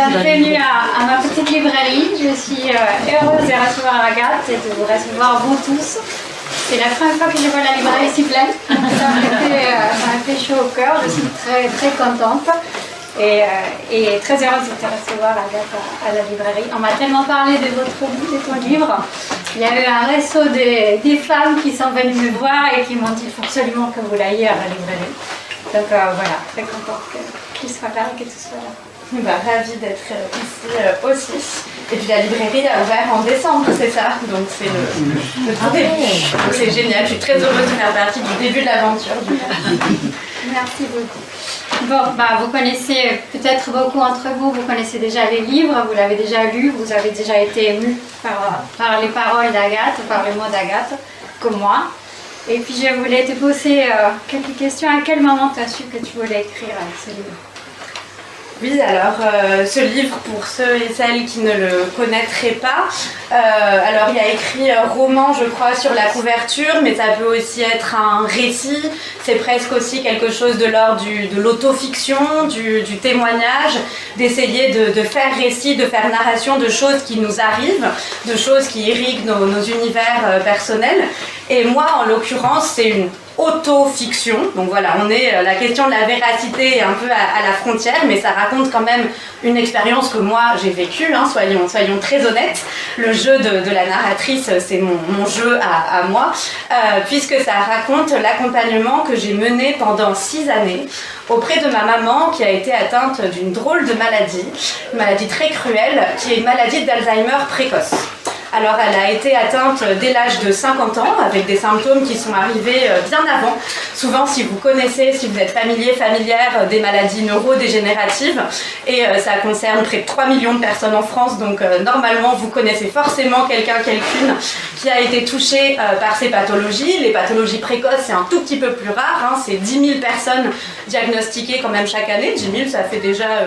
Bienvenue à ma petite librairie. Je suis heureuse de recevoir Agathe et de vous recevoir vous tous. C'est la première fois que je vois la librairie si pleine. Ça m'a fait chaud au cœur. Je suis très, très contente et très heureuse de te recevoir, Agathe, à la librairie. On m'a tellement parlé de ton livre. Il y a eu un réseau des femmes qui sont venues me voir et qui m'ont dit qu'il faut absolument que vous l'ayez à la librairie. Donc voilà, très contente qu'il soit là et que tu sois là. Ravie d'être ici aussi. Et puis la librairie a ouvert en décembre, c'est ça? Donc c'est le tout début. Donc c'est génial, je suis très heureuse de faire partie du début de l'aventure. Merci beaucoup. Bon, vous connaissez peut-être beaucoup entre vous, vous connaissez déjà les livres, vous l'avez déjà lu, vous avez déjà été ému par les paroles d'Agathe, par les mots d'Agathe, comme moi. Et puis je voulais te poser quelques questions. À quel moment tu as su que tu voulais écrire ce livre? Oui, alors ce livre, pour ceux et celles qui ne le connaîtraient pas, alors il y a écrit roman, je crois, sur la couverture, mais ça peut aussi être un récit, c'est presque aussi quelque chose de l'ordre de l'autofiction, du témoignage, d'essayer de faire récit, de faire narration de choses qui nous arrivent, de choses qui irriguent nos univers personnels. Et moi, en l'occurrence, c'est une autofiction, donc voilà, la question de la véracité est un peu à la frontière, mais ça raconte quand même une expérience que moi j'ai vécue, hein, soyons très honnêtes. Le jeu de la narratrice, c'est mon jeu à moi, puisque ça raconte l'accompagnement que j'ai mené pendant 6 années auprès de ma maman qui a été atteinte d'une drôle de maladie, une maladie très cruelle, qui est une maladie d'Alzheimer précoce. Alors elle a été atteinte dès l'âge de 50 ans avec des symptômes qui sont arrivés bien avant. Souvent, si vous connaissez, si vous êtes familière des maladies neurodégénératives, et ça concerne près de 3 millions de personnes en France, donc normalement vous connaissez forcément quelqu'une qui a été touchée par ces pathologies. Les pathologies précoces, c'est un tout petit peu plus rare, hein, c'est 10 000 personnes diagnostiquées quand même chaque année. 10 000, ça fait déjà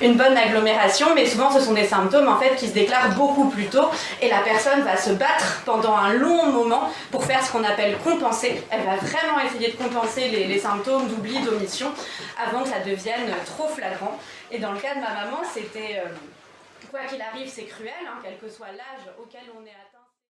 une bonne agglomération, mais souvent ce sont des symptômes en fait qui se déclarent beaucoup plus tôt. Et la personne va se battre pendant un long moment pour faire ce qu'on appelle compenser. Elle va vraiment essayer de compenser les symptômes d'oubli, d'omission, avant que ça devienne trop flagrant. Et dans le cas de ma maman, c'était, quoi qu'il arrive, c'est cruel, hein, quel que soit l'âge auquel on est atteint.